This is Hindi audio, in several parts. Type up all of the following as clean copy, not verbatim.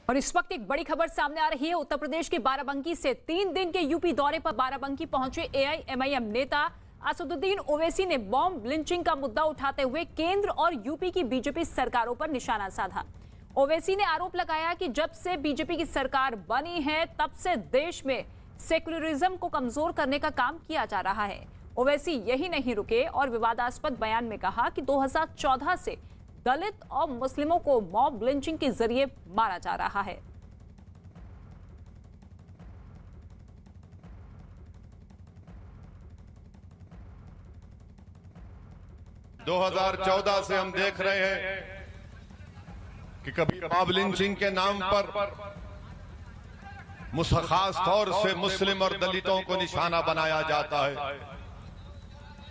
और इस वक्त एक बड़ी खबर सामने आ रही है। उत्तर प्रदेश के बाराबंकी से 3 दिन के यूपी दौरे पर बाराबंकी पहुंचे एआईएमआईएम नेता असदुद्दीन ओवैसी ने बॉम्ब लिंचिंग का मुद्दा उठाते हुए केंद्र और यूपी की बीजेपी सरकारों पर निशाना साधा। ओवैसी ने आरोप लगाया कि जब से बीजेपी की सरकार बनी है तब से देश में सेक्युलरिज्म को कमजोर करने का काम किया जा रहा है। ओवैसी यही नहीं रुके और विवादास्पद बयान में कहा कि 2014 से दलित और मुस्लिमों को मॉब लिंचिंग के जरिए मारा जा रहा है। – 2014 से हम देख रहे हैं कि कभी मॉब लिंचिंग के नाम पर खास तौर से मुस्लिम और दलितों को निशाना बनाया जाता है।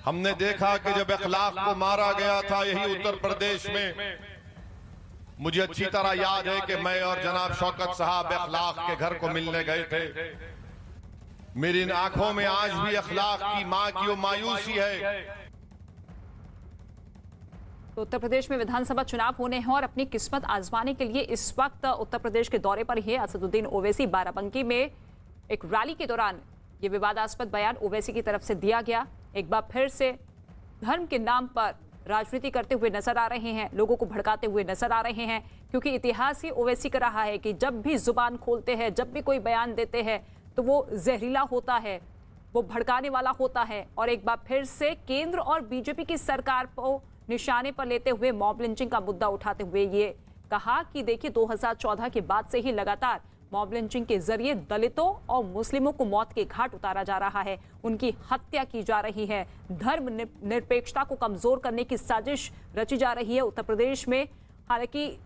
हमने देखा कि जब अखलाक को मारा गया था यही उत्तर प्रदेश में, मुझे अच्छी तरह याद है कि मैं और जनाब शौकत साहब अखलाक के घर को मिलने गए थे। मेरी आंखों में आज भी अखलाक की मां की वो मायूसी है। तो उत्तर प्रदेश में विधानसभा चुनाव होने हैं और अपनी किस्मत आजमाने के लिए इस वक्त उत्तर प्रदेश के दौरे पर ही असदुद्दीन ओवैसी। बाराबंकी में एक रैली के दौरान ये विवादास्पद बयान ओवैसी की तरफ से दिया गया। एक बार फिर से धर्म के नाम पर राजनीति करते हुए नजर आ रहे हैं, लोगों को भड़काते हुए नजर आ रहे हैं, क्योंकि इतिहास ही ओवैसी का रहा है कि जब भी जुबान खोलते हैं, जब भी कोई बयान देते हैं तो वो जहरीला होता है, वो भड़काने वाला होता है। और एक बार फिर से केंद्र और बीजेपी की सरकार को निशाने पर लेते हुए मॉब लिंचिंग का मुद्दा उठाते हुए ये कहा कि देखिए 2014 के बाद से ही लगातार मॉब लिंचिंग के जरिए दलितों और मुस्लिमों को मौत के घाट उतारा जा रहा है, उनकी हत्या की जा रही है, धर्म निरपेक्षता को कमजोर करने की साजिश रची जा रही है उत्तर प्रदेश में। हालांकि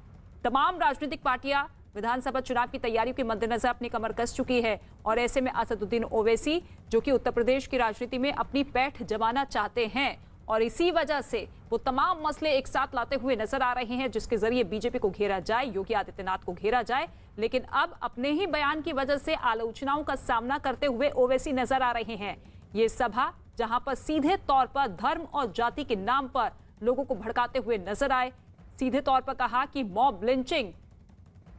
तमाम राजनीतिक पार्टियां विधानसभा चुनाव की तैयारियों के मद्देनजर अपनी कमर कस चुकी है और ऐसे में असदुद्दीन ओवैसी जो कि उत्तर प्रदेश की राजनीति में अपनी पैठ जमाना चाहते हैं और इसी वजह से वो तमाम मसले एक साथ लाते हुए नजर आ रहे हैं जिसके जरिए बीजेपी को घेरा जाए, योगी आदित्यनाथ को घेरा जाए। लेकिन अब अपने ही बयान की वजह से आलोचनाओं का सामना करते हुए ओवैसी नजर आ रहे हैं। ये सभा जहां पर सीधे तौर पर धर्म और जाति के नाम पर लोगों को भड़काते हुए नजर आए, सीधे तौर पर कहा कि मॉब लिंचिंग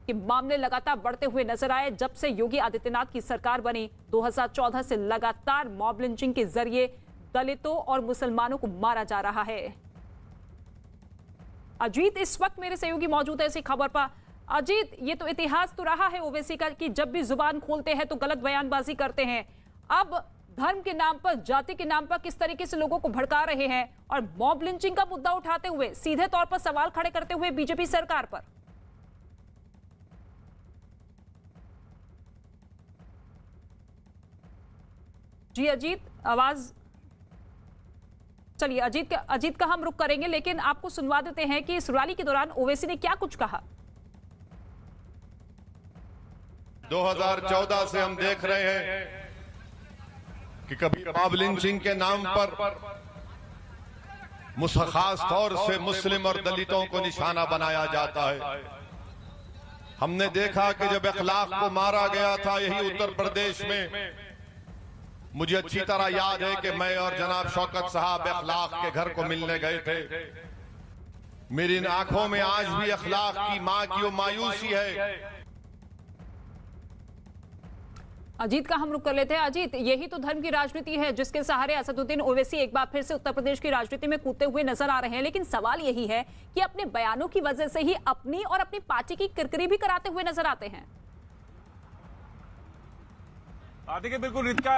के मामले लगातार बढ़ते हुए नजर आए। जब से योगी आदित्यनाथ की सरकार बनी 2014 से लगातार मॉब लिंचिंग के जरिए दलितों और मुसलमानों को मारा जा रहा है। अजीत इस वक्त मेरे सहयोगी मौजूद है इसी खबर पर। अजीत, ये तो इतिहास तो रहा है ओवैसी का कि जब भी जुबान खोलते हैं तो गलत बयानबाजी करते हैं। अब धर्म के नाम पर, जाति के नाम पर किस तरीके से लोगों को भड़का रहे हैं और मॉब लिंचिंग का मुद्दा उठाते हुए सीधे तौर पर सवाल खड़े करते हुए बीजेपी सरकार पर। जी अजीत, आवाज चलिए अजीत का हम रुख करेंगे, लेकिन आपको सुनवा देते हैं कि इस रैली के दौरान ओवैसी ने क्या कुछ कहा। 2014 से हम देख रहे हैं कि कभी मॉब लिंचिंग के नाम पर खास तौर से मुस्लिम और दलितों को निशाना बनाया जाता है। हमने देखा कि जब अखलाक को मारा गया था यही उत्तर प्रदेश में, मुझे अच्छी तरह याद है कि मैं और जनाब शौकत साहब अखलाक के घर को मिलने गए थे। मेरी आंखों में आज भी अखलाक की मां की वो मायूसी है। अजीत का हम रुख कर लेते हैं। अजीत, यही तो धर्म की राजनीति है जिसके सहारे असदुद्दीन ओवैसी एक बार फिर से उत्तर प्रदेश की राजनीति में कूदते हुए नजर आ रहे हैं। लेकिन सवाल यही है कि अपने बयानों की वजह से ही अपनी और अपनी पार्टी की किरकिरी भी कराते हुए नजर आते हैं। देखिए, बिल्कुल रितिका,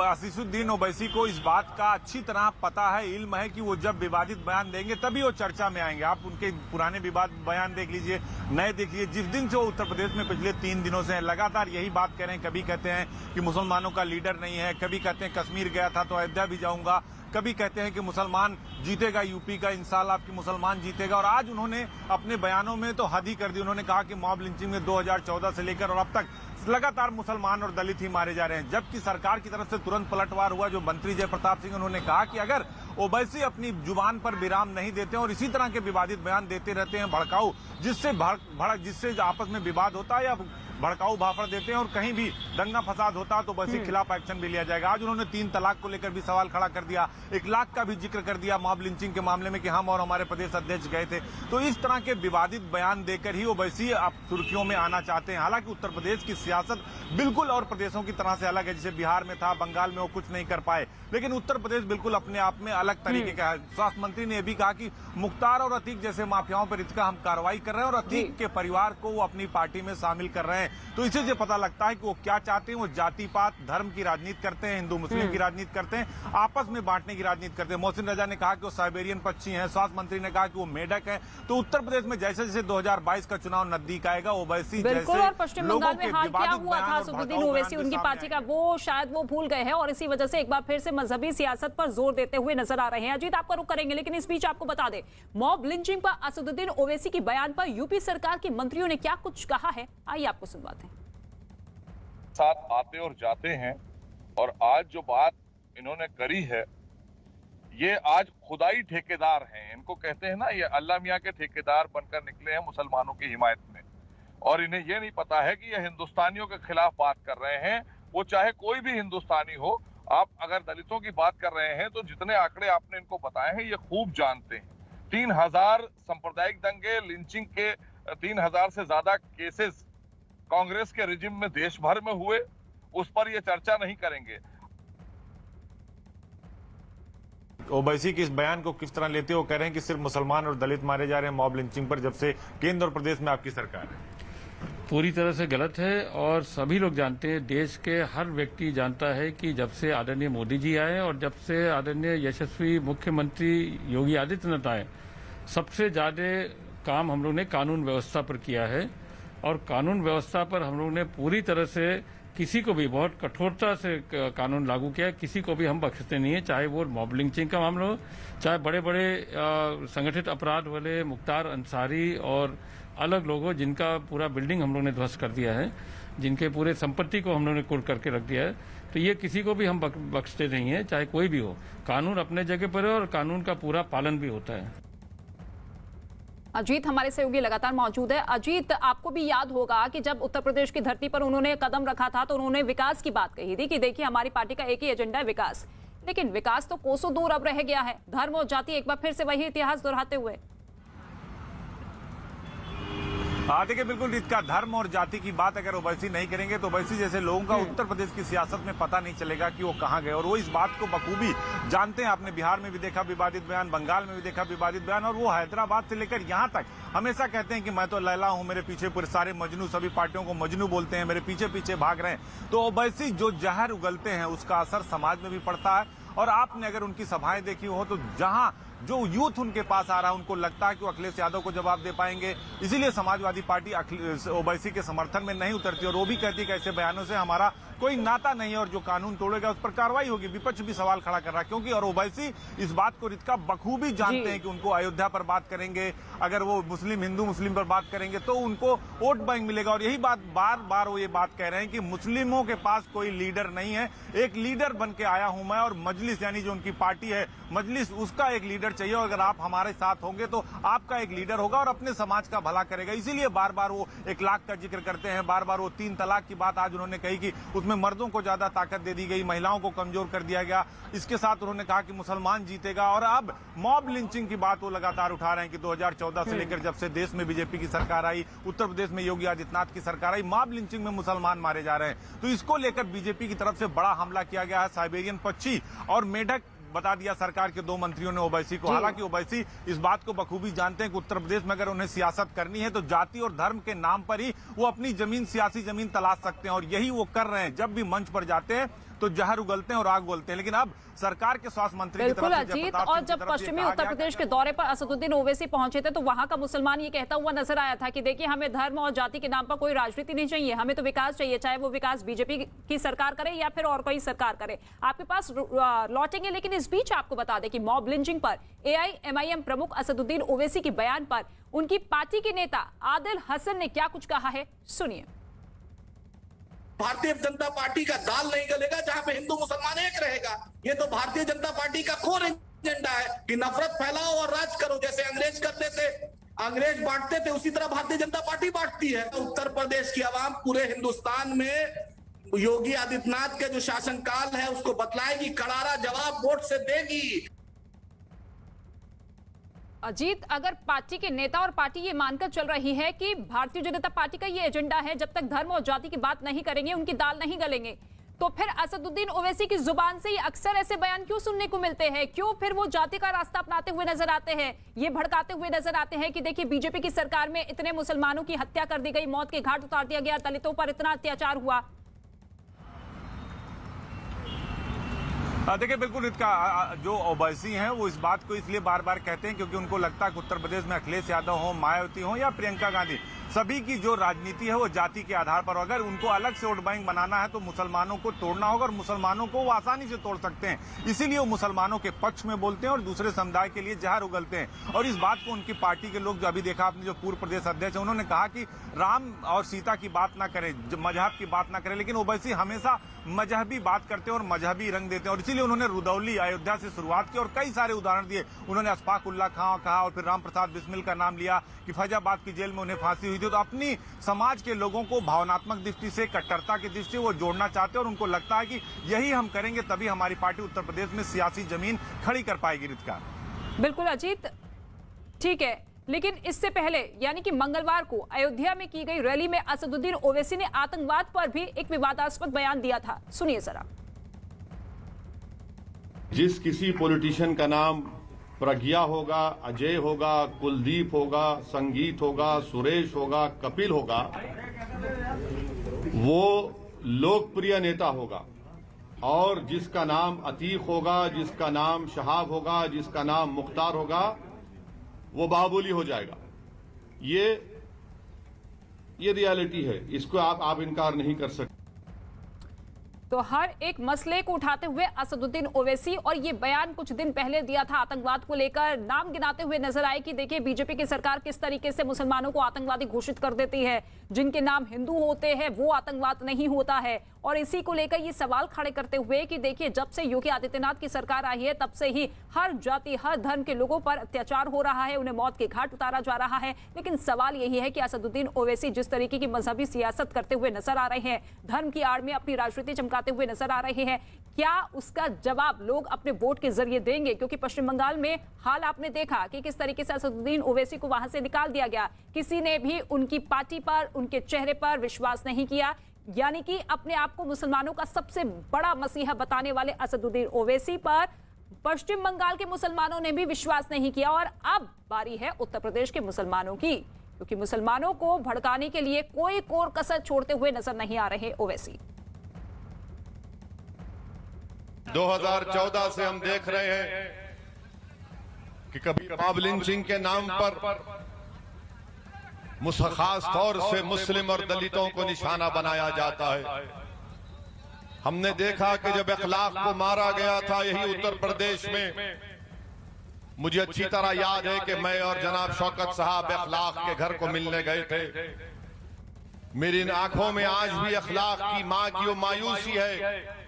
असदुद्दीन ओवैसी को इस बात का अच्छी तरह पता है, इल्म है कि वो जब विवादित बयान देंगे तभी वो चर्चा में आएंगे। आप उनके पुराने विवाद बयान देख लीजिए, नए देख लीजिए। जिस दिन से वो उत्तर प्रदेश में पिछले 3 दिनों से लगातार यही बात कह रहे हैं, कभी कहते हैं कि मुसलमानों का लीडर नहीं है, कभी कहते हैं कश्मीर गया था तो अयोध्या भी जाऊंगा, कभी कहते हैं कि मुसलमान जीतेगा यूपी का, इंशाल्लाह आपकी मुसलमान जीतेगा। और आज उन्होंने अपने बयानों में तो हद ही कर दी। उन्होंने कहा कि मॉब लिंचिंग में 2014 से लेकर और अब तक लगातार मुसलमान और दलित ही मारे जा रहे हैं। जबकि सरकार की तरफ से तुरंत पलटवार हुआ। जो मंत्री जयप्रताप सिंह, उन्होंने कहा कि अगर ओवैसी अपनी जुबान पर विराम नहीं देते और इसी तरह के विवादित बयान देते रहते हैं, भड़काऊ, जिससे आपस में विवाद होता है या भड़काऊ भाषण देते हैं और कहीं भी दंगा फसाद होता है तो ओवैसी के खिलाफ एक्शन भी लिया जाएगा। आज उन्होंने 3 तलाक को लेकर भी सवाल खड़ा कर दिया, 1 लाख का भी जिक्र कर दिया मॉब लिंचिंग के मामले में कि हम और हमारे प्रदेश अध्यक्ष गए थे। तो इस तरह के विवादित बयान देकर ही ओवैसी अब सुर्खियों में आना चाहते हैं। हालांकि उत्तर प्रदेश की सियासत बिल्कुल और प्रदेशों की तरह से अलग है। जैसे बिहार में था, बंगाल में वो कुछ नहीं कर पाए, लेकिन उत्तर प्रदेश बिल्कुल अपने आप में अलग तरीके का है। स्वास्थ्य मंत्री ने यह भी कहा कि मुख्तार और अतीक जैसे माफियाओं पर इसका हम कार्रवाई कर रहे हैं और अतीक के परिवार को वो अपनी पार्टी में शामिल कर रहे हैं। तो इसी से पता लगता है कि वो क्या चाहते हैं। वो जाति पात धर्म की राजनीति करते हैं, हिंदू मुस्लिम की राजनीति करते हैं, आपस में बांटने की राजनीति करते हैं। मोहसिन रजा ने कहा कि वो साइबेरियन पक्षी हैं, स्वास्थ्य मंत्री ने कहा कि वो मेढक है। तो उत्तर प्रदेश में जैसे जैसे 2022 का चुनाव नजदीक आएगा, ओवैसी बिल्कुल, और पश्चिम बंगाल में हाल क्या हुआ था असदुद्दीन ओवैसी उनकी पार्टी का, वो शायद वो भूल गए हैं और इसी वजह से एक बार फिर से मजहबी सियासत पर जोर देते हुए नजर आ रहे हैं। अजीत, आपका रुख करेंगे, लेकिन इस बीच आपको बता दें, मॉब लिंचिंग पर असदुद्दीन ओवैसी की बयान पर यूपी सरकार के मंत्रियों ने क्या कुछ कहा है, आइए आपको सुनवाते हैं। साथ आते और जाते हैं और आज जो बात इन्होंने करी है, ये आज खुदाई ठेकेदार हैं। इनको कहते हैं ना, ये अल्लाह मियां के ठेकेदार बनकर निकले हैं मुसलमानों की हिमायत में, और इन्हें ये नहीं पता है कि ये हिंदुस्तानियों के खिलाफ बात कर रहे हैं। वो चाहे कोई भी हिंदुस्तानी हो, आप अगर दलितों की बात कर रहे हैं तो जितने आंकड़े आपने इनको बताए हैं ये खूब जानते हैं। 3000 सांप्रदायिक दंगे, लिंचिंग के 3000 से ज्यादा केसेस कांग्रेस के रिजिम में देश भर में हुए, उस पर ये चर्चा नहीं करेंगे। ओवैसी के इस बयान को किस तरह लेते हो? कह रहे हैं कि सिर्फ मुसलमान और दलित मारे जा रहे हैं मॉब लिंचिंग पर, जब से केंद्र और प्रदेश में आपकी सरकार है। पूरी तरह से गलत है और सभी लोग जानते हैं, देश के हर व्यक्ति जानता है कि जब से आदरणीय मोदी जी आए और जब से आदरणीय यशस्वी मुख्यमंत्री योगी आदित्यनाथ आए, सबसे ज्यादा काम हम लोग ने कानून व्यवस्था पर किया है। और कानून व्यवस्था पर हम लोग ने पूरी तरह से किसी को भी बहुत कठोरता से कानून लागू किया है। किसी को भी हम बख्शते नहीं है, चाहे वो मॉब लिंचिंग का मामला हो, चाहे बड़े बड़े संगठित अपराध वाले मुख्तार अंसारी और अलग लोग हो, जिनका पूरा बिल्डिंग हम लोग ने ध्वस्त कर दिया है, जिनके पूरे संपत्ति को हम लोग ने कुर्क करके रख दिया है। तो ये किसी को भी हम बख्शते नहीं है, चाहे कोई भी हो। कानून अपने जगह पर है और कानून का पूरा पालन भी होता है। अजीत हमारे सहयोगी लगातार मौजूद है। अजीत, आपको भी याद होगा कि जब उत्तर प्रदेश की धरती पर उन्होंने कदम रखा था तो उन्होंने विकास की बात कही थी कि देखिए हमारी पार्टी का एक ही एजेंडा है, विकास। लेकिन विकास तो कोसों दूर अब रह गया है, धर्म और जाति एक बार फिर से वही इतिहास दोहराते हुए। देखिए, बिल्कुल इसका धर्म और जाति की बात अगर ओवैसी नहीं करेंगे तो ओवैसी जैसे लोगों का उत्तर प्रदेश की सियासत में पता नहीं चलेगा कि वो कहां गए, और वो इस बात को बखूबी जानते हैं। आपने बिहार में भी देखा विवादित बयान, बंगाल में भी देखा विवादित बयान, और वो हैदराबाद से लेकर यहां तक हमेशा कहते हैं कि मैं तो लैला हूं, मेरे पीछे पूरे सारे मजनू, सभी पार्टियों को मजनू बोलते हैं, मेरे पीछे पीछे भाग रहे हैं। तो ओवैसी जो जहर उगलते हैं उसका असर समाज में भी पड़ता है। और आपने अगर उनकी सभाएं देखी हो तो जहां जो यूथ उनके पास आ रहा है, उनको लगता है कि वो अखिलेश यादव को जवाब दे पाएंगे, इसीलिए समाजवादी पार्टी ओवैसी के समर्थन में नहीं उतरती और वो भी कहती है कि ऐसे बयानों से हमारा कोई नाता नहीं है और जो कानून तोड़ेगा उस पर कार्रवाई होगी। विपक्ष भी सवाल खड़ा कर रहा है, क्योंकि और ओवैसी इस बात को रितका बखूबी जानते हैं कि उनको अयोध्या पर बात करेंगे, अगर वो मुस्लिम हिंदू मुस्लिम पर बात करेंगे तो उनको वोट बैंक मिलेगा। और यही बात बार बार वो ये बात कह रहे हैं कि मुस्लिमों के पास कोई लीडर नहीं है, एक लीडर बन के आया हूं मैं, और मजलिस यानी जो उनकी पार्टी है मजलिस, उसका एक लीडर चाहिए। अगर आप हमारे साथ होंगे तो आपका एक लीडर होगा और अपने समाज का भला करेगा। इसीलिए बार बार वो 1 लाख का जिक्र करते हैं, बार बार वो 3 तलाक की बात आज उन्होंने कही कि उसमें मर्दों को ज्यादा ताकत दे दी गई, महिलाओं को कमजोर कर दिया गया। इसके साथ उन्होंने कहा कि मुसलमान जीतेगा। और अब मॉब लिंचिंग की बात वो लगातार उठा रहे हैं कि 2014 से लेकर जब से देश में बीजेपी की सरकार आई, उत्तर प्रदेश में योगी आदित्यनाथ की सरकार आई, मॉब लिंचिंग में मुसलमान मारे जा रहे हैं। तो इसको लेकर बीजेपी की तरफ से बड़ा हमला किया गया है। साइबेरियन पक्षी और मेढक बता दिया सरकार के 2 मंत्रियों ने ओवैसी को। हालांकि ओवैसी इस बात को बखूबी जानते हैं कि उत्तर प्रदेश में अगर उन्हें सियासत करनी है तो जाति और धर्म के नाम पर ही वो अपनी जमीन, सियासी जमीन तलाश सकते हैं, और यही वो कर रहे हैं। जब भी मंच पर जाते हैं तो जहर उगलते हैं और आग बोलते हैं। लेकिन अब सरकार के स्वास्थ्य मंत्री बिल्कुल अजीत, और जब पश्चिमी उत्तर प्रदेश के दौरे पर असदुद्दीन ओवैसी पहुंचे थे तो वहां का मुसलमान ये कहता हुआ नजर आया था कि देखिए हमें धर्म और जाति के नाम पर कोई राजनीति नहीं चाहिए, हमें तो विकास चाहिए, चाहे वो विकास बीजेपी की सरकार करे या फिर और कोई सरकार करे। आपके पास लौटेंगे, लेकिन इस बीच आपको बता दें कि मॉब लिंचिंग पर AIMIM प्रमुख असदुद्दीन ओवैसी के बयान पर उनकी पार्टी के नेता आदिल हसन ने क्या कुछ कहा है, सुनिए। भारतीय जनता पार्टी का दाल नहीं गलेगा जहां पे हिंदू मुसलमान एक रहेगा। ये तो भारतीय जनता पार्टी का कोर एजेंडा है कि नफरत फैलाओ और राज करो, जैसे अंग्रेज करते थे। अंग्रेज बांटते थे उसी तरह भारतीय जनता पार्टी बांटती है। उत्तर प्रदेश की आवाम पूरे हिंदुस्तान में योगी आदित्यनाथ के जो शासनकाल है उसको बतलाएगी, करारा जवाब वोट से देगी। अजीत, अगर पार्टी के नेता और पार्टी ये मानकर चल रही है कि भारतीय जनता पार्टी का ये एजेंडा है, जब तक धर्म और जाति की बात नहीं करेंगे उनकी दाल नहीं गलेंगे, तो फिर असदुद्दीन ओवैसी की जुबान से ये अक्सर ऐसे बयान क्यों सुनने को मिलते हैं? क्यों फिर वो जाति का रास्ता अपनाते हुए नजर आते हैं, ये भड़काते हुए नजर आते हैं कि देखिए बीजेपी की सरकार में इतने मुसलमानों की हत्या कर दी गई, मौत के घाट उतार दिया गया, दलितों पर इतना अत्याचार हुआ। देखिए बिल्कुल इसका जो ओवैसी हैं वो इस बात को इसलिए बार बार कहते हैं क्योंकि उनको लगता है कि उत्तर प्रदेश में अखिलेश यादव हो, मायावती हो या प्रियंका गांधी, सभी की जो राजनीति है वो जाति के आधार पर, अगर उनको अलग से वोट बैंक बनाना है तो मुसलमानों को तोड़ना होगा और मुसलमानों को वो आसानी से तोड़ सकते हैं। इसीलिए वो मुसलमानों के पक्ष में बोलते हैं और दूसरे समुदाय के लिए जहर उगलते हैं। और इस बात को उनकी पार्टी के लोग, जो अभी देखा आपने, जो पूर्व प्रदेश अध्यक्ष है, उन्होंने कहा कि राम और सीता की बात ना करें, मजहब की बात ना करें, लेकिन ओवैसी हमेशा मजहबी बात करते हैं और मजहबी रंग देते हैं। और इसीलिए उन्होंने रुदौली अयोध्या से शुरुआत की और कई सारे उदाहरण दिए। उन्होंने अशफाक उल्लाह खां कहा और फिर राम प्रसाद बिस्मिल का नाम लिया कि फैजाबाद की जेल में उन्हें फांसी हुई थी। तो अपनी समाज के लोगों को भावनात्मक दृष्टि से, कट्टरता की दृष्टि से वो जोड़ना चाहते हैं और उनको लगता है कि यही हम करेंगे तभी हमारी पार्टी उत्तर प्रदेश में सियासी जमीन खड़ी कर पाएगी। रितिका, बिल्कुल अजीत, ठीक है, लेकिन इससे पहले यानी कि मंगलवार को अयोध्या में की गई रैली में असदुद्दीन ओवैसी ने आतंकवाद पर भी एक विवादास्पद बयान दिया था। सुनिए जरा। जिस किसी पॉलिटिशियन का नाम प्रज्ञा होगा, अजय होगा, कुलदीप होगा, संगीत होगा, सुरेश होगा, कपिल होगा, वो लोकप्रिय नेता होगा। और जिसका नाम अतीक होगा, जिसका नाम शहाब होगा, जिसका नाम मुख्तार होगा, वो बाबुली हो जाएगा। ये रियलिटी है, इसको आप इनकार नहीं कर सकते। तो हर एक मसले को उठाते हुए असदुद्दीन ओवैसी, और ये बयान कुछ दिन पहले दिया था आतंकवाद को लेकर, नाम गिनाते हुए नजर आए कि देखिए बीजेपी की सरकार किस तरीके से मुसलमानों को आतंकवादी घोषित कर देती है, जिनके नाम हिंदू होते हैं वो आतंकवाद नहीं होता है। और इसी को लेकर ये सवाल खड़े करते हुए कि देखिए जब से योगी आदित्यनाथ की सरकार आई है तब से ही हर जाति, हर धर्म के लोगों पर अत्याचार हो रहा है, उन्हें मौत के घाट उतारा जा रहा है। लेकिन सवाल यही है कि असदुद्दीन ओवैसी जिस तरीके की मजहबी सियासत करते हुए नजर आ रहे हैं, धर्म की आड़ में अपनी राजनीति चमकाते हुए नजर आ रहे हैं, क्या उसका जवाब लोग अपने वोट के जरिए देंगे? क्योंकि पश्चिम बंगाल में हाल आपने देखा कि किस तरीके से असदुद्दीन ओवैसी को वहां से निकाल दिया गया, किसी ने भी उनकी पार्टी पर, उनके चेहरे पर विश्वास नहीं किया। यानी कि अपने आप को मुसलमानों का सबसे बड़ा मसीहा बताने वाले असदुद्दीन ओवैसी पर पश्चिम बंगाल के मुसलमानों ने भी विश्वास नहीं किया। और अब बारी है उत्तर प्रदेश के मुसलमानों की, क्योंकि मुसलमानों को भड़काने के लिए कोई कोर कसर छोड़ते हुए नजर नहीं आ रहे ओवैसी। 2014 से हम देख रहे हैं कि कभी मॉब लिंचिंग के नाम पर खास तौर से मुस्लिम और दलितों को निशाना बनाया जाता है। हमने देखा कि जब अखलाक को मारा गया था यही उत्तर प्रदेश में, मुझे अच्छी तरह याद है कि मैं और जनाब शौकत साहब अखलाक के घर को मिलने गए थे। मेरी इन आंखों में आज भी अखलाक की मां की वो मायूसी है।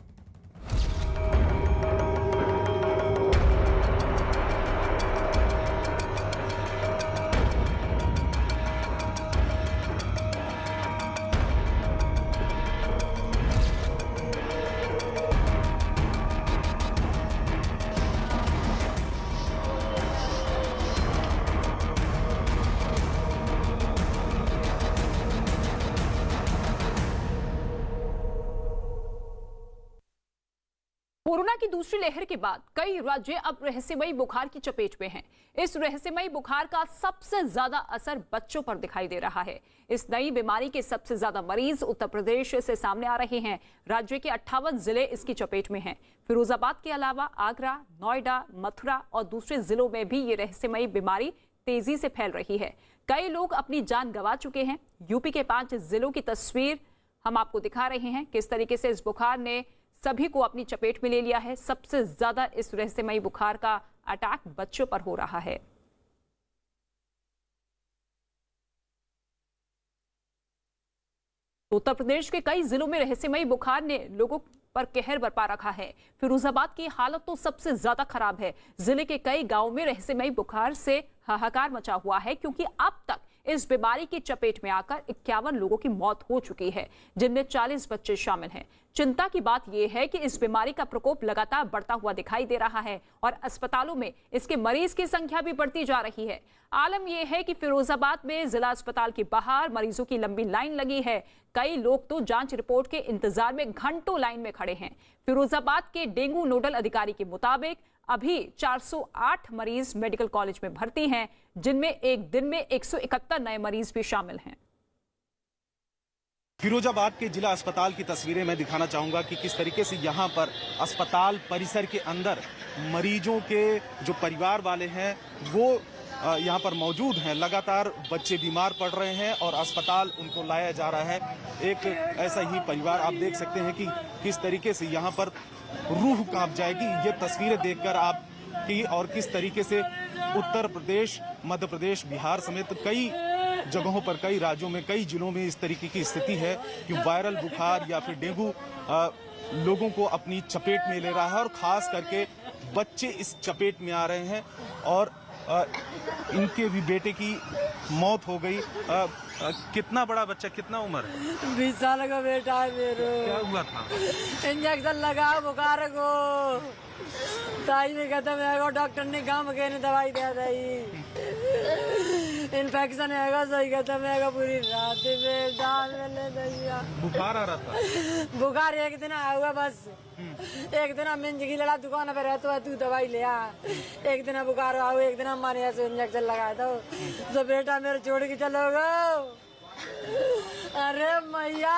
कोरोना की दूसरी लहर के बाद कई राज्य अब रहस्यमयी बुखार की चपेट में हैं। इस रहस्यमयी बुखार का सबसे ज्यादा असर बच्चों पर दिखाई दे रहा है। इस नई बीमारी के सबसे ज्यादा मरीज उत्तर प्रदेश से सामने आ रहे हैं। राज्य के 58 जिले इसकी चपेट में हैं। फिरोजाबाद के अलावा आगरा, नोएडा, मथुरा और दूसरे जिलों में भी ये रहस्यमयी बीमारी तेजी से फैल रही है। कई लोग अपनी जान गंवा चुके हैं। यूपी के 5 जिलों की तस्वीर हम आपको दिखा रहे हैं, किस तरीके से इस बुखार ने सभी को अपनी चपेट में ले लिया है। सबसे ज्यादा इस रहस्यमयी बुखार का अटैक बच्चों पर हो रहा है। उत्तर प्रदेश के कई जिलों में रहस्यमयी बुखार ने लोगों पर कहर बरपा रखा है। फिरोजाबाद की हालत तो सबसे ज्यादा खराब है। जिले के कई गांवों में रहस्यमयी बुखार से हाहाकार मचा हुआ है, क्योंकि अब तक इस बीमारी की चपेट में आकर 51 लोगों की मौत हो चुकी है, जिनमें 40 बच्चे शामिल हैं। चिंता की बात यह है कि इस बीमारी का प्रकोप लगातार बढ़ता हुआ दिखाई दे रहा है और अस्पतालों में इसके मरीज की संख्या भी बढ़ती जा रही है। आलम यह है कि फिरोजाबाद में जिला अस्पताल के बाहर मरीजों की लंबी लाइन लगी है। कई लोग तो जांच रिपोर्ट के इंतजार में घंटों लाइन में खड़े हैं। फिरोजाबाद के डेंगू नोडल अधिकारी के मुताबिक अभी 408 मरीज मेडिकल कॉलेज में भर्ती हैं, जिनमें एक दिन में 171 नए मरीज भी शामिल हैं। फिरोजाबाद के जिला अस्पताल की तस्वीरें मैं दिखाना चाहूंगा कि किस तरीके से यहाँ पर अस्पताल परिसर के अंदर मरीजों के जो परिवार वाले हैं वो यहाँ पर मौजूद हैं। लगातार बच्चे बीमार पड़ रहे हैं और अस्पताल उनको लाया जा रहा है। एक ऐसा ही परिवार आप देख सकते हैं कि किस तरीके से यहाँ पर रूह कांप जाएगी ये तस्वीरें देखकर आप की, और किस तरीके से उत्तर प्रदेश, मध्य प्रदेश, बिहार समेत कई जगहों पर, कई राज्यों में, कई जिलों में इस तरीके की स्थिति है कि वायरल बुखार या फिर डेंगू लोगों को अपनी चपेट में ले रहा है और खास करके बच्चे इस चपेट में आ रहे हैं और इनके भी बेटे की मौत हो गई। कितना बड़ा बच्चा, कितना उम्र है? 20 साल का बेटा है मेरे। क्या हुआ था? इंजेक्शन लगा बुखार को, दवाई में खत्म है, डॉक्टर ने काम के दवाई दे रही, इन्फेक्शन है सही खत्म है, पूरी रात में डाल में बुखार आ रहा था? बुखार एक दिन आया हुआ बस। एक दिन मिंज की लड़ा दुकान पे रहता है, तू दवाई ले आ। एक दिन बुखार आओ, एक दिन माने ऐसे इंजेक्शन लगाया था, तो बेटा मेरे छोड़ के चलो गो। अरे मैया,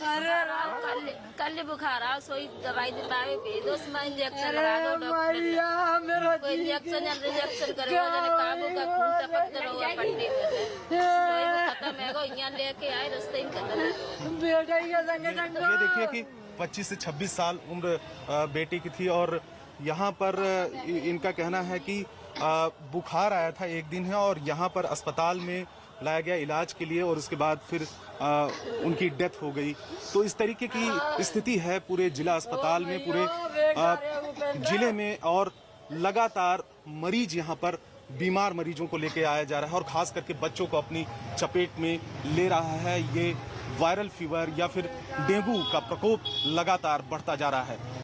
अरे कल बुखार आओ, सोई दवाई दिलावे भेजो, इंजेक्शन लगा दो मैया, मेरा कोई इंजेक्शन करो, जने काबू का खून टपकता रहो पट्टी में, सोई खत्म है गो, यहाँ लेके आए रास्ते में खत्म। बेटा के संग ये देखिए कि 25 से 26 साल उम्र बेटी की थी और यहाँ पर इनका कहना है कि बुखार आया था एक दिन है और यहाँ पर अस्पताल में लाया गया इलाज के लिए और उसके बाद फिर उनकी डेथ हो गई। तो इस तरीके की स्थिति है पूरे जिला अस्पताल में, पूरे जिले में, और लगातार मरीज यहाँ पर बीमार मरीजों को लेके आया जा रहा है और खास करके बच्चों को अपनी चपेट में ले रहा है। ये वायरल फीवर या फिर डेंगू का प्रकोप लगातार बढ़ता जा रहा है।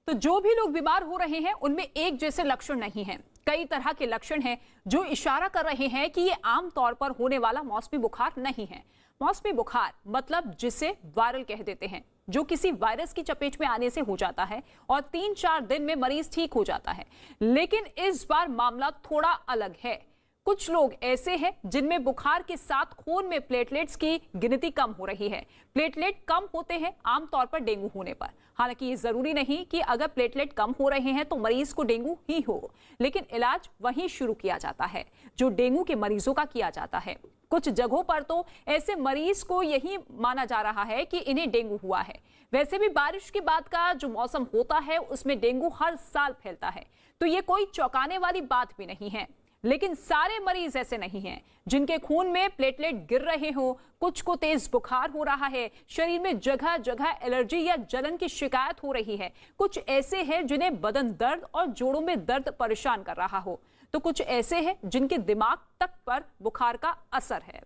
तो जो भी लोग बीमार हो रहे हैं उनमें एक जैसे लक्षण नहीं हैं। कई तरह के लक्षण हैं जो इशारा कर रहे हैं कि ये आम तौर पर होने वाला मौसमी बुखार नहीं है। मौसमी बुखार मतलब जिसे वायरल कह देते हैं, जो किसी वायरस की चपेट में आने से हो जाता है और 3-4 दिन में मरीज ठीक हो जाता है। लेकिन इस बार मामला थोड़ा अलग है। कुछ लोग ऐसे हैं जिनमें बुखार के साथ खून में प्लेटलेट्स की गिनती कम हो रही है। प्लेटलेट कम होते हैं आमतौर पर डेंगू होने पर। हालांकि ये जरूरी नहीं कि अगर प्लेटलेट कम हो रहे हैं तो मरीज को डेंगू ही हो, लेकिन इलाज वहीं शुरू किया जाता है जो डेंगू के मरीजों का किया जाता है। कुछ जगहों पर तो ऐसे मरीज को यही माना जा रहा है कि इन्हें डेंगू हुआ है। वैसे भी बारिश के बाद का जो मौसम होता है उसमें डेंगू हर साल फैलता है, तो ये कोई चौंकाने वाली बात भी नहीं है। लेकिन सारे मरीज ऐसे नहीं हैं जिनके खून में प्लेटलेट गिर रहे हो। कुछ को तेज बुखार हो रहा है, शरीर में जगह जगह एलर्जी या जलन की शिकायत हो रही है। कुछ ऐसे हैं जिन्हें बदन दर्द और जोड़ों में दर्द परेशान कर रहा हो, तो कुछ ऐसे हैं जिनके दिमाग तक पर बुखार का असर है।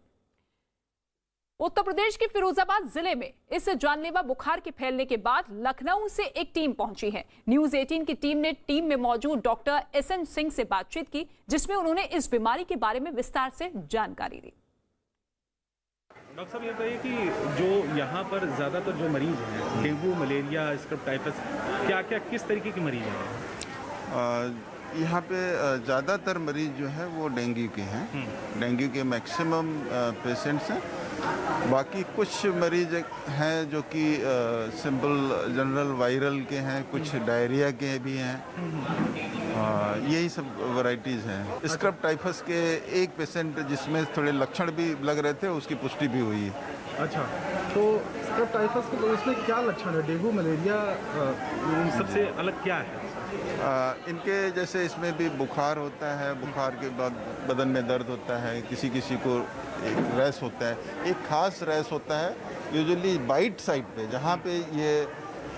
उत्तर प्रदेश के फिरोजाबाद जिले में इस जानलेवा बुखार के फैलने के बाद लखनऊ से एक टीम पहुंची है। न्यूज 18 की टीम ने टीम में मौजूद डॉक्टर एसएन सिंह से बातचीत की, जिसमें उन्होंने इस बीमारी के बारे में विस्तार से जानकारी दी। डॉक्टर साहब ये बताइए कि जो यहाँ पर ज़्यादातर जो मरीज हैं डेंगू, मलेरिया, स्क्रब टाइफस, क्या किस तरीके के मरीज हैं? यहाँ पे ज़्यादातर मरीज जो है वो डेंगू के हैं। डेंगू के मैक्सिमम पेशेंट्स हैं। बाकी कुछ मरीज हैं जो कि सिंपल जनरल वायरल के हैं, कुछ डायरिया के भी हैं। यही सब वैरायटीज़ हैं। स्क्रब टाइफस के एक पेशेंट जिसमें थोड़े लक्षण भी लग रहे थे, उसकी पुष्टि भी हुई है। अच्छा, तो स्क्रब टाइफस के इसमें क्या लक्षण है? डेंगू, मलेरिया सबसे अलग क्या है? इनके जैसे इसमें भी बुखार होता है, बुखार के बाद बदन में दर्द होता है, किसी किसी को एक रैश होता है, एक खास रैश होता है यूजुअली बाइट साइड पे, जहाँ पे ये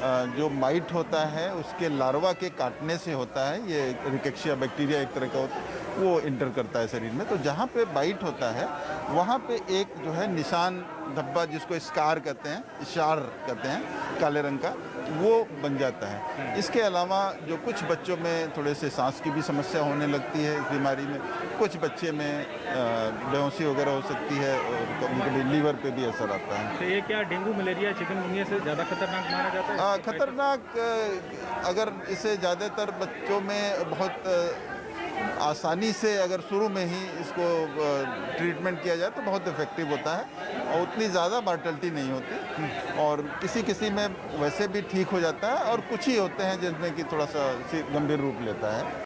जो माइट होता है उसके लार्वा के काटने से होता है। ये रिकेक्शिया बैक्टीरिया एक तरह का होता है, वो इंटर करता है शरीर में। तो जहाँ पे बाइट होता है वहाँ पे एक जो है निशान, धब्बा, जिसको स्कार कहते हैं, इशार कहते हैं, काले रंग का, वो बन जाता है। इसके अलावा जो कुछ बच्चों में थोड़े से सांस की भी समस्या होने लगती है इस बीमारी में, कुछ बच्चे में बेहोशी वगैरह हो सकती है, और कभी कभी लीवर पे भी असर आता है। तो ये क्या डेंगू मलेरिया चिकनगुनिया से ज़्यादा खतरनाक माना जाता है? खतरनाक, अगर इसे ज़्यादातर बच्चों में बहुत आसानी से अगर शुरू में ही इसको ट्रीटमेंट किया जाए तो बहुत इफेक्टिव होता है और उतनी ज़्यादा मार्टलिटी नहीं होती, और किसी किसी में वैसे भी ठीक हो जाता है, और कुछ ही होते हैं जिसमें कि थोड़ा सा गंभीर रूप लेता है।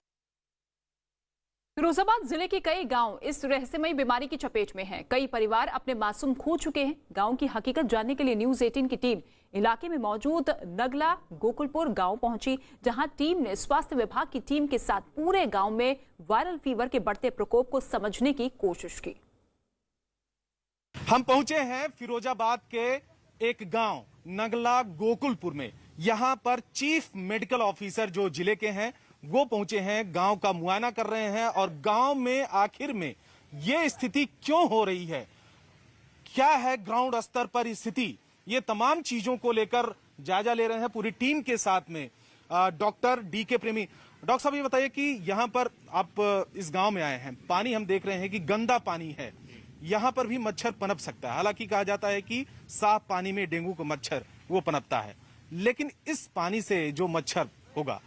फिरोजाबाद जिले के कई गांव इस रहस्यमयी बीमारी की चपेट में हैं। कई परिवार अपने मासूम खो चुके हैं। गांव की हकीकत जानने के लिए न्यूज़ 18 की टीम इलाके में मौजूद नगला गोकुलपुर गांव पहुंची, जहां टीम ने स्वास्थ्य विभाग की टीम के साथ पूरे गांव में वायरल फीवर के बढ़ते प्रकोप को समझने की कोशिश की। हम पहुंचे हैं फिरोजाबाद के एक गांव नगला गोकुलपुर में। यहां पर चीफ मेडिकल ऑफिसर जो जिले के हैं वो पहुंचे हैं, गांव का मुआयना कर रहे हैं, और गांव में आखिर में ये स्थिति क्यों हो रही है, क्या है ग्राउंड स्तर पर स्थिति, ये तमाम चीजों को लेकर जायजा ले रहे हैं पूरी टीम के साथ में डॉक्टर डीके प्रेमी। डॉक्टर साहब, ये बताइए कि यहाँ पर आप इस गांव में आए हैं, पानी हम देख रहे हैं कि गंदा पानी है, यहाँ पर भी मच्छर पनप सकता है। हालांकि कहा जाता है कि साफ पानी में डेंगू का मच्छर वो पनपता है, लेकिन इस पानी से जो मच्छर होगा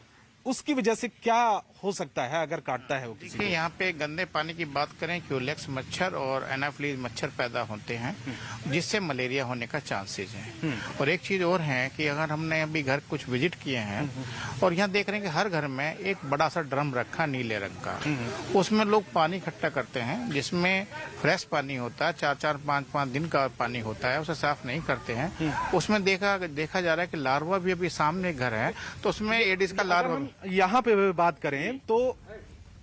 उसकी वजह से क्या हो सकता है अगर काटता है वो किसी को? यहाँ पे गंदे पानी की बात करें, क्यूलेक्स मच्छर और एनाफिलीज मच्छर पैदा होते हैं, जिससे मलेरिया होने का चांसेस है। और एक चीज और है कि अगर हमने अभी घर कुछ विजिट किए हैं और यहाँ देख रहे हैं कि हर घर में एक बड़ा सा ड्रम रखा नीले रंग का, उसमें लोग पानी इकट्ठा करते हैं, जिसमें फ्रेश पानी होता है, 4-4, 5-5 दिन का पानी होता है, उसे साफ नहीं करते हैं। उसमें देखा जा रहा है कि लार्वा भी अभी सामने घर है, तो उसमें एडिस का लार्वा। यहाँ पे बात करें तो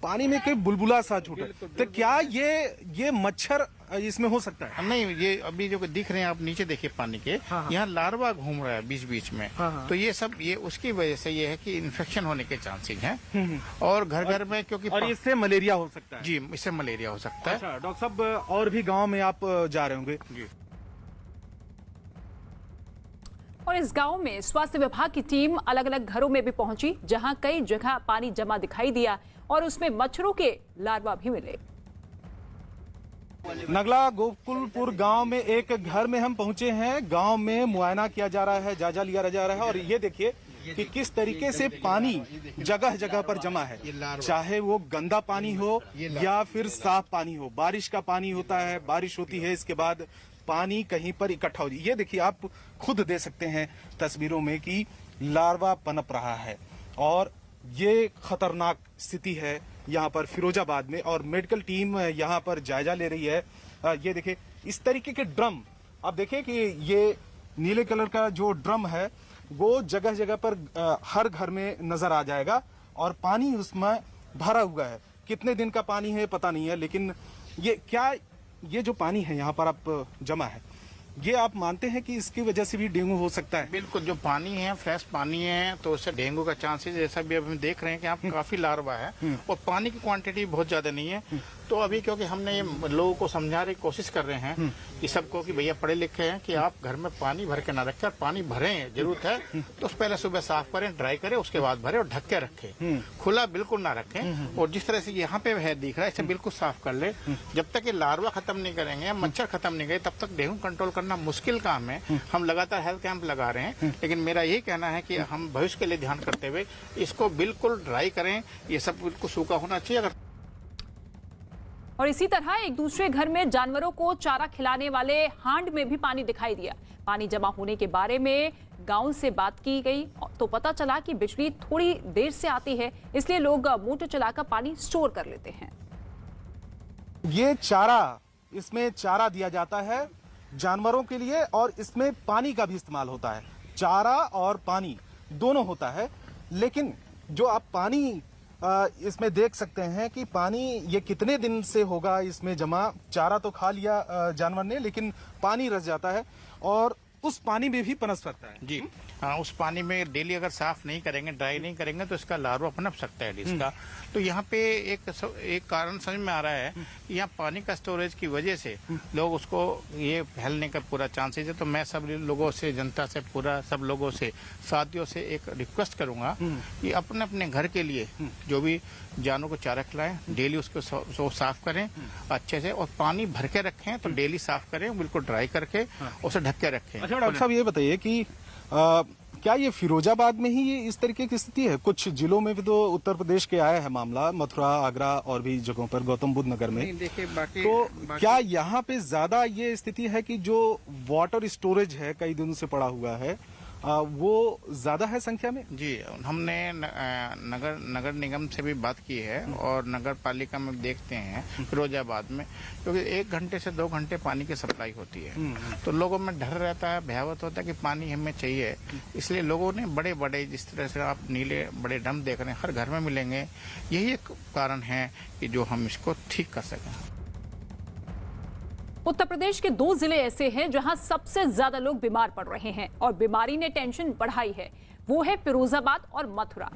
पानी में कोई बुलबुला सा छूटा, तो क्या ये मच्छर इसमें हो सकता है? नहीं, ये अभी जो दिख रहे हैं आप नीचे देखिए पानी के, यहाँ लार्वा घूम रहा है बीच बीच में। तो ये सब ये उसकी वजह से ये है कि इन्फेक्शन होने के चांसेस हैं, और घर घर में क्योंकि और इससे मलेरिया हो सकता है। जी, इससे मलेरिया हो सकता है। अच्छा डॉक्टर साहब, और भी गाँव में आप जा रहे होंगे जी। और इस गांव में स्वास्थ्य विभाग की टीम अलग अलग घरों में भी पहुंची, जहां कई जगह पानी जमा दिखाई दिया और उसमें मच्छरों के लार्वा भी मिले। नगला गोकुलपुर गांव में एक घर में हम पहुंचे हैं। गांव में मुआयना किया जा रहा है, जायजा लिया जा रहा है, और ये देखिए कि किस तरीके से पानी जगह जगह पर जमा है, चाहे वो गंदा पानी हो या फिर साफ पानी हो। बारिश का पानी होता है, बारिश होती है, इसके बाद पानी कहीं पर इकट्ठा हो जाए। ये देखिए, आप खुद दे सकते हैं तस्वीरों में कि लार्वा पनप रहा है, और ये खतरनाक स्थिति है यहाँ पर फिरोजाबाद में, और मेडिकल टीम यहाँ पर जायजा ले रही है। ये देखिए इस तरीके के ड्रम, आप देखिए कि ये नीले कलर का जो ड्रम है वो जगह जगह पर हर घर में नजर आ जाएगा, और पानी उसमें भरा हुआ है। कितने दिन का पानी है पता नहीं है, लेकिन ये जो पानी है यहाँ पर आप जमा है, ये आप मानते हैं कि इसकी वजह से भी डेंगू हो सकता है? बिल्कुल, जो पानी है फ्रेश पानी है, तो उससे डेंगू का चांसेस, जैसा भी अभी हम देख रहे हैं कि यहाँ काफी लार्वा है, और पानी की क्वांटिटी बहुत ज्यादा नहीं है। तो अभी क्योंकि हमने ये लोगों को समझाने की कोशिश कर रहे हैं कि सबको कि भैया पढ़े लिखे हैं कि आप घर में पानी भर के ना रखें, और पानी भरें जरूरत है तो पहले सुबह साफ करें, ड्राई करें, उसके बाद भरें और ढक के रखें, खुला बिल्कुल ना रखें। और जिस तरह से यहाँ पे है दिख रहा है, इसे बिल्कुल साफ कर ले। जब तक ये लार्वा खत्म नहीं करेंगे, मच्छर खत्म नहीं करे, तब तक डेंगू कंट्रोल करना मुश्किल काम है। हम लगातार हेल्थ कैंप लगा रहे हैं, लेकिन मेरा यही कहना है कि हम भविष्य के लिए ध्यान करते हुए इसको बिल्कुल ड्राई करें, ये सब बिल्कुल सूखा होना चाहिए। अगर और इसी तरह एक दूसरे घर में जानवरों को चारा खिलाने वाले हांड में भी पानी दिखाई दिया। पानी जमा होने के बारे में गांव से बात की गई तो पता चला कि बिजली थोड़ी देर से आती है, इसलिए लोग मोटर चलाकर पानी स्टोर कर लेते हैं। ये चारा, इसमें चारा दिया जाता है जानवरों के लिए, और इसमें पानी का भी इस्तेमाल होता है। चारा और पानी दोनों होता है, लेकिन जो आप पानी इसमें देख सकते हैं कि पानी ये कितने दिन से होगा इसमें जमा। चारा तो खा लिया जानवर ने, लेकिन पानी रस जाता है और उस पानी में भी पनस पड़ता है। जी हाँ, उस पानी में डेली अगर साफ नहीं करेंगे, ड्राई नहीं करेंगे तो इसका लार्वा पनप सकता है इसका। तो यहाँ पे एक कारण समझ में आ रहा है कि यहाँ पानी का स्टोरेज की वजह से लोग उसको ये फैलने का पूरा चांसेस है। तो मैं सब लोगों से, जनता से, पूरा सब लोगों से, साथियों से एक रिक्वेस्ट करूंगा कि अपने अपने घर के लिए जो भी जानवरों को चारा खिलाएं, डेली उसको साफ करें अच्छे से और पानी भर के रखें। तो डेली साफ करें, बिल्कुल ड्राई करके उसे ढक के रखें। अच्छा डॉक्टर साहब, ये बताइए कि क्या ये फिरोजाबाद में ही ये इस तरीके की स्थिति है? कुछ जिलों में भी तो उत्तर प्रदेश के आया है मामला, मथुरा, आगरा और भी जगहों पर, गौतम बुद्ध नगर में। देखिए तो क्या यहाँ पे ज्यादा ये स्थिति है कि जो वाटर स्टोरेज है कई दिनों से पड़ा हुआ है वो ज्यादा है संख्या में? जी, हमने नगर निगम से भी बात की है और नगर पालिका में देखते हैं फिरोजाबाद में, क्योंकि 1 घंटे से 2 घंटे पानी की सप्लाई होती है। तो लोगों में डर रहता है, भयावत होता है कि पानी हमें चाहिए। इसलिए लोगों ने बड़े बड़े, जिस तरह से आप नीले बड़े ड्रम देख रहे हैं, हर घर में मिलेंगे। यही एक कारण है कि जो हम इसको ठीक कर सकें। उत्तर प्रदेश के 2 जिले ऐसे हैं जहां सबसे ज्यादा लोग बीमार पड़ रहे हैं और बीमारी ने टेंशन बढ़ाई है। वो है फिरोजाबाद और मथुरा।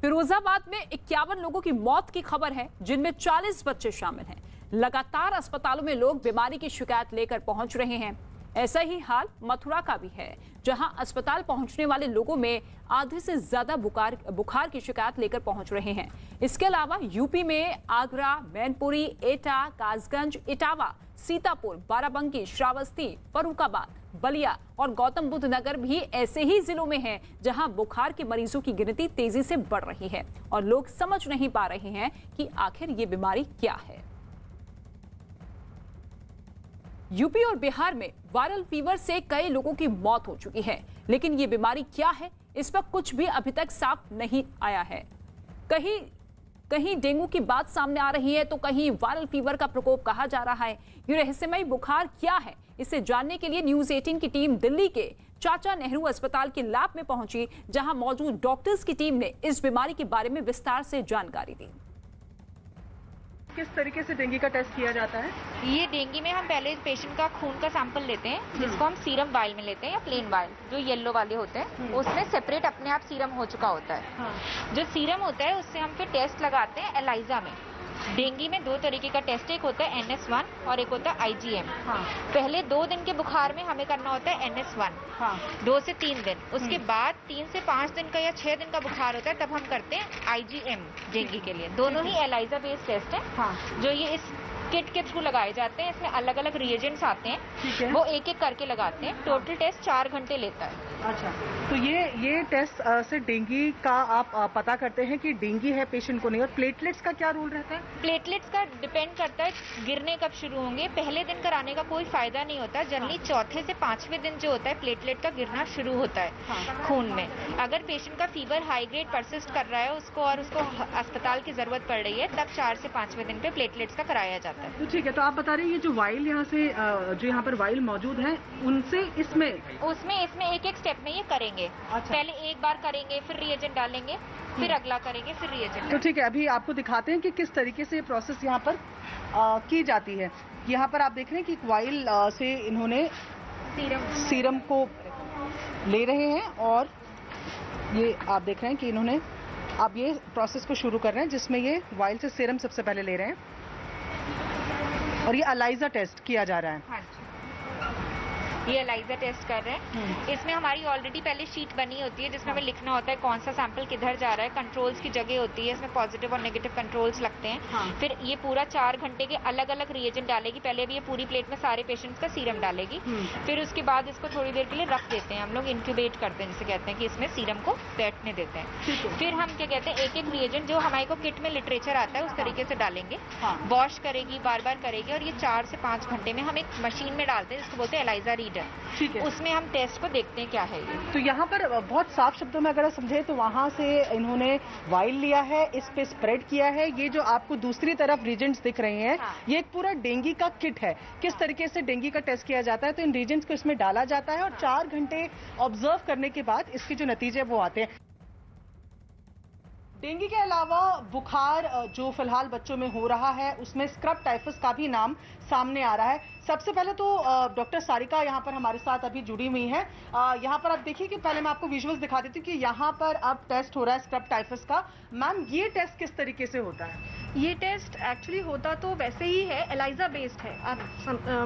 फिरोजाबाद में 51 लोगों की मौत की खबर है, जिनमें 40 बच्चे शामिल हैं। लगातार अस्पतालों में लोग बीमारी की शिकायत लेकर पहुंच रहे हैं। ऐसा ही हाल मथुरा का भी है, जहां अस्पताल पहुंचने वाले लोगों में आधे से ज्यादा बुखार की शिकायत लेकर पहुंच रहे हैं। इसके अलावा यूपी में आगरा, मैनपुरी, एटा, कासगंज, इटावा, सीतापुर, बाराबंकी, श्रावस्ती, फर्रुखाबाद, बलिया और गौतम बुद्ध नगर भी ऐसे ही जिलों में हैं जहां बुखार के मरीजों की गिनती तेजी से बढ़ रही है और लोग समझ नहीं पा रहे हैं कि आखिर ये बीमारी क्या है। यूपी और बिहार में वायरल फीवर से कई लोगों की मौत हो चुकी है, लेकिन ये बीमारी क्या है, इस पर कुछ भी अभी तक साफ नहीं आया है। कहीं डेंगू की बात सामने आ रही है तो कहीं वायरल फीवर का प्रकोप कहा जा रहा है। ये रहस्यमयी बुखार क्या है, इसे जानने के लिए न्यूज 18 की टीम दिल्ली के चाचा नेहरू अस्पताल के लैब में पहुंची, जहां मौजूद डॉक्टर्स की टीम ने इस बीमारी के बारे में विस्तार से जानकारी दी। किस तरीके से डेंगू का टेस्ट किया जाता है? ये डेंगू में हम पहले पेशेंट का खून का सैंपल लेते हैं, जिसको हम सीरम वायल में लेते हैं या प्लेन वायल, जो येलो वाले होते हैं। उसमें सेपरेट अपने आप सीरम हो चुका होता है। जो सीरम होता है उससे हम फिर टेस्ट लगाते हैं एलाइजा में। डेंगू में 2 तरीके का टेस्ट, एक होता है NS1 और एक होता है IgM। पहले 2 दिन के बुखार में हमें करना होता है NS1, 2 से 3 दिन। उसके बाद 3 से 5 दिन का या 6 दिन का बुखार होता है, तब हम करते हैं IgM डेंगू के लिए। दोनों ही एलाइजा बेस्ड टेस्ट है, जो ये इस किट के थ्रू लगाए जाते हैं। इसमें अलग अलग रिएजेंट्स आते हैं, वो एक एक करके लगाते हैं। टोटल टेस्ट 4 घंटे लेता है। अच्छा, तो ये टेस्ट से डेंगू का आप पता करते हैं कि डेंगू है पेशेंट को नहीं। और प्लेटलेट्स का क्या रोल रहता है? प्लेटलेट्स का डिपेंड करता है गिरने कब शुरू होंगे। पहले दिन कराने का कोई फायदा नहीं होता। जनरली चौथे से 5वें दिन जो होता है प्लेटलेट का गिरना शुरू होता है खून में। अगर पेशेंट का फीवर हाई ग्रेड परसिस्ट कर रहा है उसको अस्पताल की जरूरत पड़ रही है, तब 4 से 5वें दिन पे प्लेटलेट्स का कराया जाता है। तो ठीक है, तो आप बता रहे हैं ये जो वाइल यहाँ से जो यहाँ पर वाइल मौजूद है, उनसे इसमें एक स्टेप में ये करेंगे। अच्छा। पहले एक बार करेंगे, फिर रिएजेंट डालेंगे, फिर अगला करेंगे, फिर रिएजेंट। तो ठीक है, अभी आपको दिखाते हैं कि किस तरीके से ये प्रोसेस यहाँ पर की जाती है। यहाँ पर आप देख रहे हैं कि वाइल से इन्होंने सीरम को ले रहे हैं और ये आप देख रहे हैं कि इन्होंने अब ये प्रोसेस को शुरू कर रहे हैं, जिसमें ये वाइल से सीरम सबसे पहले ले रहे हैं और ये एलाइजा टेस्ट किया जा रहा है। हाँ, ये एलाइजा टेस्ट कर रहे हैं। इसमें हमारी ऑलरेडी पहले शीट बनी होती है, जिसमें हमें लिखना होता है कौन सा सैंपल किधर जा रहा है। कंट्रोल्स की जगह होती है, इसमें पॉजिटिव और नेगेटिव कंट्रोल्स लगते हैं। फिर ये पूरा 4 घंटे के अलग अलग रिएजेंट डालेगी। पहले भी ये पूरी प्लेट में सारे पेशेंट्स का सीरम डालेगी। फिर उसके बाद इसको थोड़ी देर के लिए रख देते हैं, हम लोग इंक्यूबेट करते हैं, जिसे कहते हैं कि इसमें सीरम को बैठने देते हैं। फिर हम क्या कहते हैं, एक एक रिएजेंट जो हमारे को किट में लिटरेचर आता है उस तरीके से डालेंगे। वॉश करेगी, बार बार करेगी, और ये 4 से 5 घंटे में हम एक मशीन में डालते हैं, जिसको बोलते हैं एलाइजा रीडर। ठीक है, उसमें हम टेस्ट को देखते हैं क्या है ये। तो यहाँ पर बहुत साफ शब्दों में अगर समझे तो वहाँ से इन्होंने वाइल लिया है, इस पे स्प्रेड किया है। ये जो आपको दूसरी तरफ रीजेंट्स दिख रहे हैं, ये एक पूरा डेंगू का किट है। किस तरीके से डेंगू का टेस्ट किया जाता है, तो इन रीजेंट्स को इसमें डाला जाता है और 4 घंटे ऑब्जर्व करने के बाद इसके जो नतीजे वो आते हैं। डेंगू के अलावा बुखार जो फिलहाल बच्चों में हो रहा है उसमें स्क्रब टाइफस का भी नाम सामने आ रहा है। सबसे पहले तो डॉक्टर सारिका यहाँ पर हमारे साथ अभी जुड़ी हुई हैं। यहाँ पर आप देखिए कि पहले मैं आपको विजुअल्स दिखा देती हूँ कि यहाँ पर अब टेस्ट हो रहा है स्क्रब टाइफस का। मैम, ये टेस्ट किस तरीके से होता है? ये टेस्ट एक्चुअली होता तो वैसे ही है, एलाइजा बेस्ड है। आप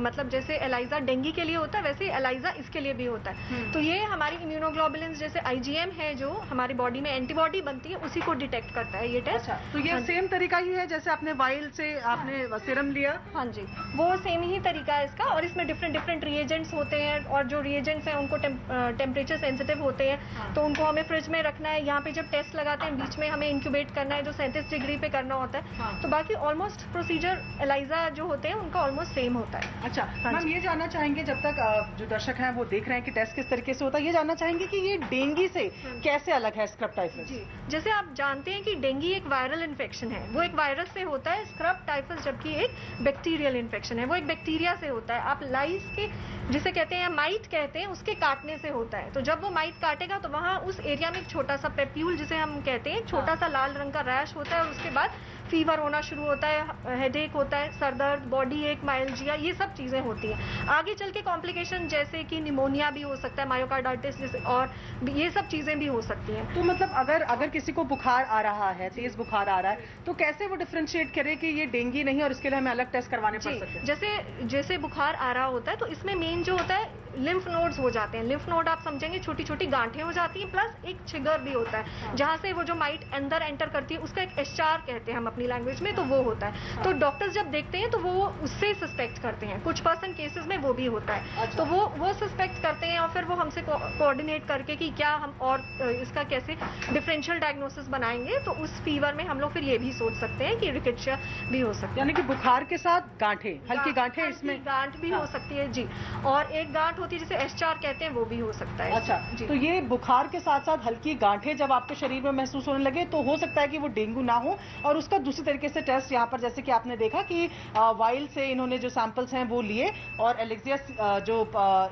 मतलब जैसे एलाइजा डेंगू के लिए होता है वैसे ही एलाइजा इसके लिए भी होता है। तो ये हमारी इम्यूनोग्लोबुलिन जैसे IgM है जो हमारी बॉडी में एंटीबॉडी बनती है उसी को डिटेक्ट करता है ये टेस्ट। तो ये सेम तरीका ही है जैसे आपने वाइल से आपने सीरम लिया? हाँ जी, वो सेम ही तरीका है इसका। और इसमें डिफरेंट रिएजेंट्स होते हैं और जो रिएजेंट्स हैं उनको टेम्परेचर सेंसिटिव होते हैं तो उनको हमें फ्रिज में रखना है। यहाँ पे जब टेस्ट लगाते हैं बीच में हमें इंक्यूबेट करना है जो 37 डिग्री पे करना होता है। तो बाकी ऑलमोस्ट प्रोसीजर एलाइजा जो होते हैं उनका ऑलमोस्ट सेम होता है। अच्छा मैम, ये जानना चाहेंगे जब तक जो दर्शक हैं वो देख रहे हैं कि टेस्ट किस तरीके से होता है, ये जानना चाहेंगे कि ये डेंगू से कैसे अलग है स्क्रब टाइफस? जी, जैसे आप जानते हैं कि डेंगू एक वायरल इन्फेक्शन है, वो एक वायरस से होता है। स्क्रब टाइफस जबकि एक बैक्टीरियल इन्फेक्शन है, वो एक बैक्टीरिया से होता है। आप लाइस के जिसे कहते हैं माइट कहते हैं उसके काटने से होता है। तो जब वो माइट काटेगा तो वहाँ उस एरिया में एक छोटा सा पेप्यूल जिसे हम कहते हैं छोटा सा लाल रंग का रैश होता है और उसके बाद फीवर होना शुरू होता है, हेडेक होता है, सरदर्द, बॉडी एक, माइल्जिया, ये सब चीज़ें होती हैं। आगे चल के कॉम्प्लिकेशन जैसे कि निमोनिया भी हो सकता है, मायोकार्डाइटिस जैसे, और ये सब चीज़ें भी हो सकती हैं। तो मतलब अगर किसी को बुखार आ रहा है, तेज बुखार आ रहा है, तो कैसे वो डिफरेंशिएट करे कि ये डेंगू नहीं और इसके लिए हमें अलग टेस्ट करवाने पड़ सकते हैं? जैसे बुखार आ रहा होता है तो इसमें मेन जो होता है लिम्फ नोड्स हो जाते हैं। लिम्फ नोड आप समझेंगे छोटी छोटी गांठें हो जाती हैं, प्लस एक छिगर भी होता है जहां से वो जो माइट अंदर एंटर करती है उसका एक एस्चार कहते हैं हम अपनी लैंग्वेज में, तो वो होता है। तो डॉक्टर्स जब देखते हैं तो वो उससे सस्पेक्ट करते हैं, कुछ % केसेस में वो भी होता है। तो वो सस्पेक्ट करते हैं और फिर वो हमसे कोऑर्डिनेट करके कि क्या हम और इसका कैसे डिफरेंशियल डायग्नोसिस बनाएंगे। तो उस फीवर में हम लोग फिर ये भी सोच सकते हैं कि रिकेट्शिया भी हो सकती है, यानी कि बुखार के साथ गांठें, हल्की गांठें, इसमें गांठ भी हो सकती है जी। और एक गांठ होती है जिसे एस्चार कहते हैं, वो भी हो सकता है। अच्छा, तो ये बुखार के साथ साथ हल्की गांठें जब आपके शरीर में महसूस होने लगे तो हो सकता है कि वो डेंगू ना हो। और उसका दूसरी तरीके से टेस्ट यहाँ पर जैसे कि आपने देखा कि वाइल से इन्होंने जो सैंपल्स हैं वो लिए और एलेक्सिया जो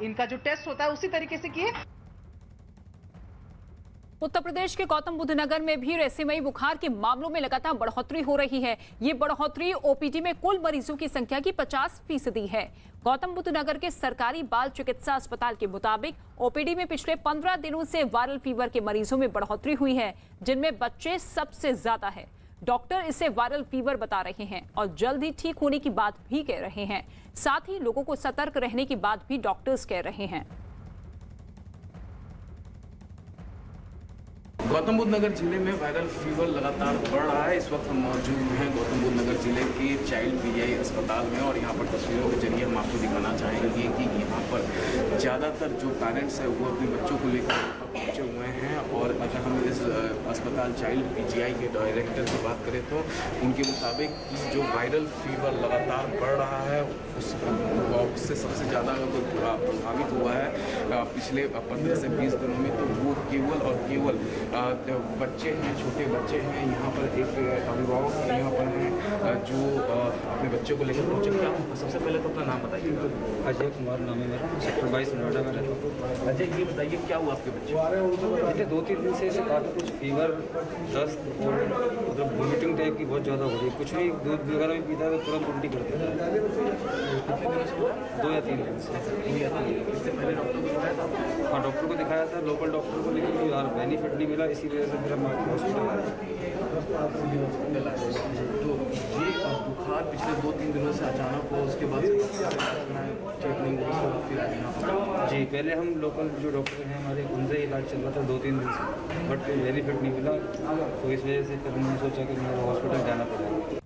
इनका जो टेस्ट होता है उसी तरीके से किए। उत्तर प्रदेश के गौतम बुद्ध नगर में भी रहस्यमयी बुखार के मामलों में लगातार बढ़ोतरी हो रही है। ये बढ़ोतरी ओपीडी में कुल मरीजों की संख्या की 50% है। गौतम बुद्ध नगर के सरकारी बाल चिकित्सा अस्पताल के मुताबिक ओपीडी में पिछले 15 दिनों से वायरल फीवर के मरीजों में बढ़ोतरी हुई है, जिनमें बच्चे सबसे ज्यादा है। डॉक्टर इसे वायरल फीवर बता रहे हैं और जल्द ही ठीक होने की बात भी कह रहे हैं। साथ ही लोगों को सतर्क रहने की बात भी डॉक्टर्स कह रहे हैं। गौतम बुद्ध नगर जिले में वायरल फीवर लगातार बढ़ रहा है। इस वक्त हम मौजूद हैं गौतम बुद्ध नगर जिले के चाइल्ड PGI अस्पताल में और यहाँ पर तस्वीरों के जरिए हम आपको दिखाना चाहेंगे कि यहाँ पर ज़्यादातर जो पेरेंट्स हैं वो अपने बच्चों को लेकर पहुँचे हुए हैं। और अगर हम इस अस्पताल चाइल्ड PGI के डायरेक्टर की बात करें तो उनके मुताबिक जो वायरल फीवर लगातार बढ़ रहा है उससे सबसे ज़्यादा प्रभावित हुआ है पिछले 15 से 20 दिनों में, तो वो केवल बच्चे हैं, छोटे बच्चे हैं। यहाँ पर एक अभिभावक यहाँ पर हैं जो अपने बच्चे को लेकर पहुँचे। क्या सबसे पहले तो अपना नाम बताइए। अजय कुमार नाम है मेरा, सेक्टर 22 नोएडा में रहता हूँ। अजय, ये बताइए क्या हुआ आपके बच्चे? पिछले 2-3 दिन से काफ़ी कुछ फीवर, दस्त और मतलब वॉमिटिंग टाइप की बहुत ज़्यादा हो रही है। कुछ भी दूध वगैरह भी पीता है तो तुरंत उल्टी कर देता है। 2 या 3 दिन से। इससे पहले डॉक्टर को दिखाया था? हाँ, डॉक्टर को दिखाया था, लोकल डॉक्टर को, लेकिन यार बेनिफिट नहीं मिला, इसी वजह से फिर हम हॉस्पिटल आए। तो ये बुखार पिछले 2-3 दिनों से अचानक हुआ, उसके बाद जी पहले हम लोकल जो डॉक्टर हैं हमारे उनसे इलाज चल रहा था 2-3 दिन से, बट कोई बेनिफिट नहीं मिला। तो इस वजह से फिर हमने सोचा कि मेरे हॉस्पिटल जाना पड़ेगा।